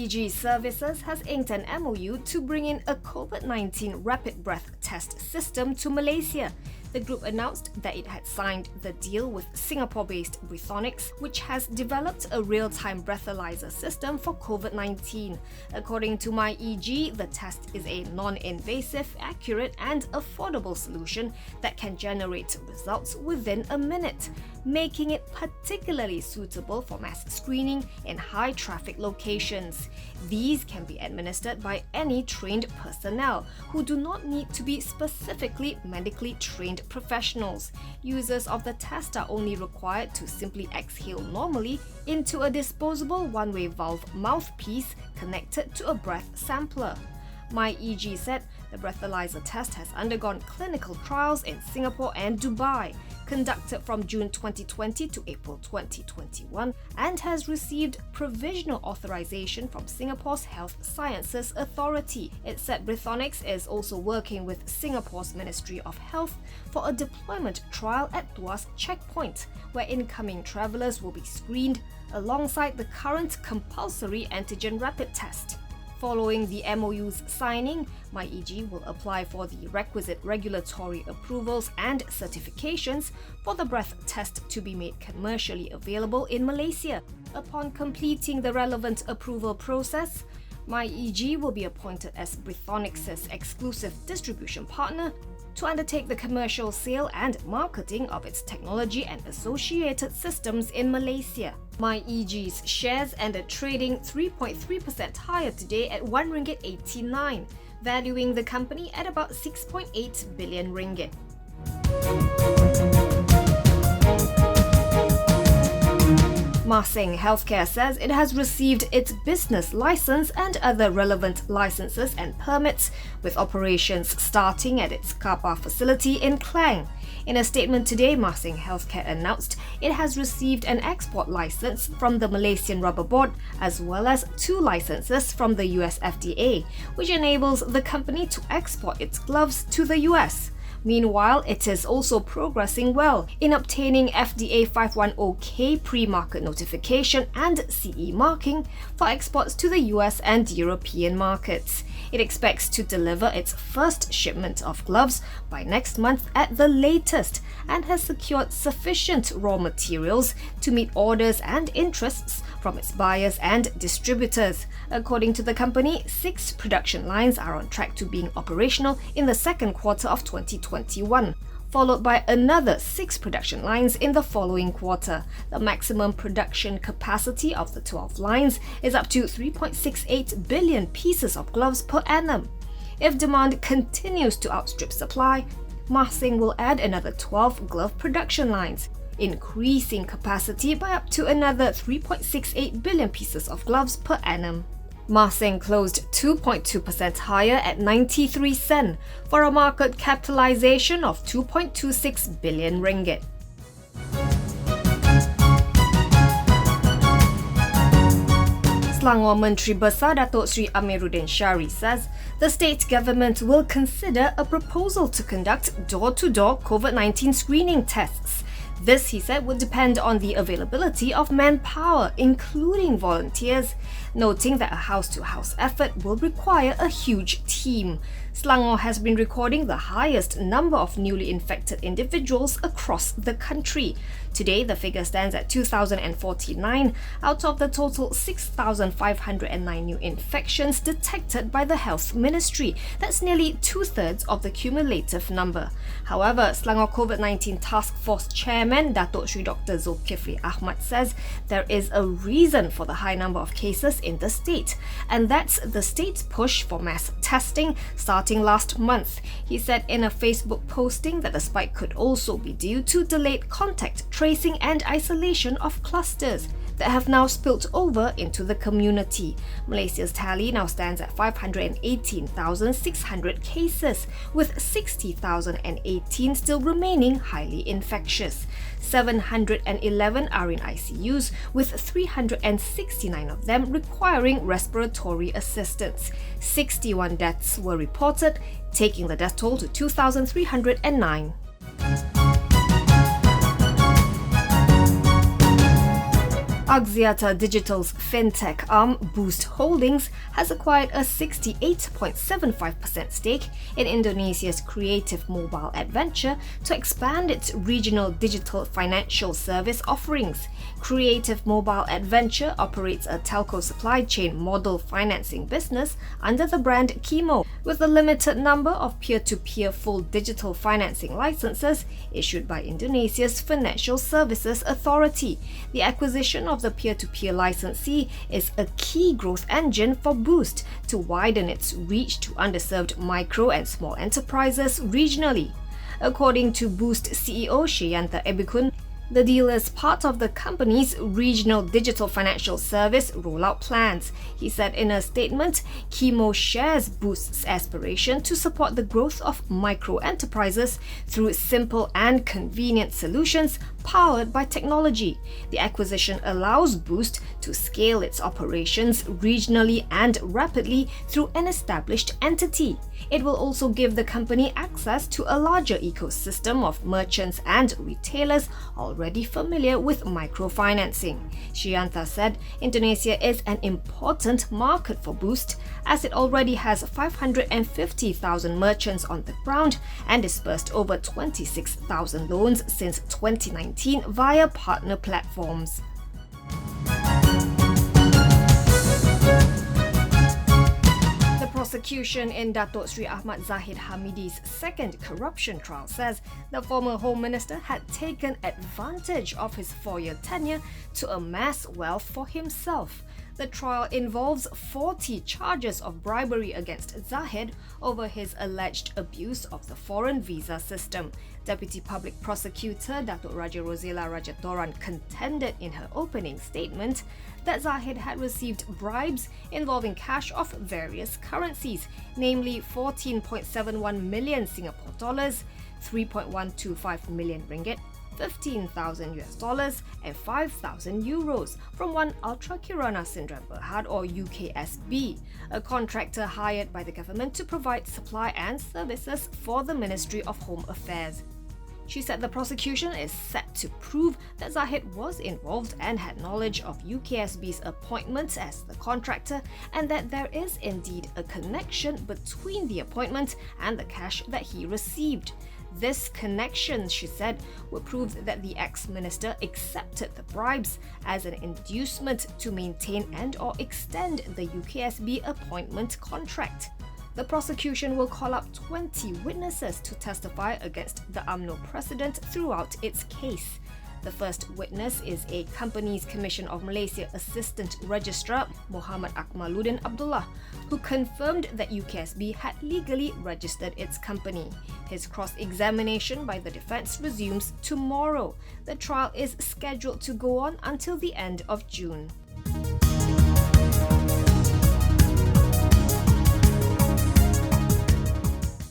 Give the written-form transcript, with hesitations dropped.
MyEG Services has inked an MoU to bring in a COVID-19 rapid breath test system to Malaysia. The group announced that it had signed the deal with Singapore-based Breathonix, which has developed a real-time breathalyser system for COVID-19. According to MyEG, the test is a non-invasive, accurate and affordable solution that can generate results within a minute, making it particularly suitable for mass screening in high-traffic locations. These can be administered by any trained personnel who do not need to be specifically medically trained professionals. Users of the test are only required to simply exhale normally into a disposable one-way valve mouthpiece connected to a breath sampler. MyEG said the breathalyser test has undergone clinical trials in Singapore and Dubai, conducted from June 2020 to April 2021, and has received provisional authorization from Singapore's Health Sciences Authority. It said Breathonix is also working with Singapore's Ministry of Health for a deployment trial at Tuas checkpoint, where incoming travellers will be screened alongside the current compulsory antigen rapid test. Following the MoU's signing, MyEG will apply for the requisite regulatory approvals and certifications for the breath test to be made commercially available in Malaysia. Upon completing the relevant approval process, MyEG will be appointed as Breathonix's exclusive distribution partner to undertake the commercial sale and marketing of its technology and associated systems in Malaysia. MyEG's shares ended trading 3.3% higher today at RM1.89, valuing the company at about 6.8 billion ringgit. Marsing Healthcare says it has received its business license and other relevant licenses and permits, with operations starting at its Kapar facility in Klang. In a statement today, Marsing Healthcare announced it has received an export license from the Malaysian Rubber Board, as well as 2 licenses from the US FDA, which enables the company to export its gloves to the US. Meanwhile, it is also progressing well in obtaining FDA 510K pre-market notification and CE marking for exports to the US and European markets. It expects to deliver its first shipment of gloves by next month at the latest, and has secured sufficient raw materials to meet orders and interests from its buyers and distributors. According to the company, 6 production lines are on track to being operational in the second quarter of 2021, followed by another 6 production lines in the following quarter. The maximum production capacity of the 12 lines is up to 3.68 billion pieces of gloves per annum. If demand continues to outstrip supply, Marsing will add another 12 glove production lines, increasing capacity by up to another 3.68 billion pieces of gloves per annum. Marsing closed 2.2% higher at 93 sen for a market capitalization of 2.26 billion ringgit. Selangor Menteri Besar Datuk Seri Amiruddin Syari says the state government will consider a proposal to conduct door-to-door COVID-19 screening tests. This, he said, would depend on the availability of manpower, including volunteers, noting that a house-to-house effort will require a huge team. Selangor has been recording the highest number of newly infected individuals across the country. Today, the figure stands at 2,049 out of the total 6,509 new infections detected by the Health Ministry. That's nearly 2/3 of the cumulative number. However, Selangor COVID-19 Task Force Chairman Datuk Sri Dr. Zulkifli Ahmad says there is a reason for the high number of cases in the state, and that's the state's push for mass testing starting last month. He said in a Facebook posting that the spike could also be due to delayed contact tracing and isolation of clusters that have now spilt over into the community. Malaysia's tally now stands at 518,600 cases, with 60,018 still remaining highly infectious. 711 are in ICUs, with 369 of them requiring respiratory assistance. 61 deaths were reported, taking the death toll to 2,309. Axiata Digital's fintech arm Boost Holdings has acquired a 68.75% stake in Indonesia's creative mobile adventure to expand its regional digital financial service offerings. Creative Mobile Adventure operates a telco supply chain model financing business under the brand Kimo, with a limited number of peer-to-peer full digital financing licenses issued by Indonesia's Financial Services Authority. The acquisition of the peer-to-peer licensee is a key growth engine for Boost to widen its reach to underserved micro and small enterprises regionally. According to Boost CEO Sheyantha Ebikun, the deal is part of the company's regional digital financial service rollout plans. He said in a statement, Kimo shares Boost's aspiration to support the growth of micro enterprises through simple and convenient solutions powered by technology. The acquisition allows Boost to scale its operations regionally and rapidly through an established entity. It will also give the company access to a larger ecosystem of merchants and retailers already familiar with microfinancing. Sheyantha said Indonesia is an important market for Boost, as it already has 550,000 merchants on the ground and disbursed over 26,000 loans since 2019 via partner platforms. The prosecution in Datuk Sri Ahmad Zahid Hamidi's second corruption trial says the former Home Minister had taken advantage of his 4-year tenure to amass wealth for himself. The trial involves 40 charges of bribery against Zahid over his alleged abuse of the foreign visa system. Deputy Public Prosecutor Datuk Raja Rosela Rajatoran contended in her opening statement that Zahid had received bribes involving cash of various currencies, namely 14.71 million Singapore dollars, 3.125 million ringgit, 15,000 US dollars and 5,000 euros from one Ultra Kirana Sdn Bhd or UKSB, a contractor hired by the government to provide supply and services for the Ministry of Home Affairs. She said the prosecution is set to prove that Zahid was involved and had knowledge of UKSB's appointment as the contractor, and that there is indeed a connection between the appointment and the cash that he received. This connection, she said, would prove that the ex-minister accepted the bribes as an inducement to maintain and/or extend the UKSB appointment contract. The prosecution will call up 20 witnesses to testify against the UMNO president throughout its case. The first witness is a Companies Commission of Malaysia Assistant Registrar Muhammad Akmaluddin Abdullah, who confirmed that UKSB had legally registered its company. His cross-examination by the defence resumes tomorrow. The trial is scheduled to go on until the end of June.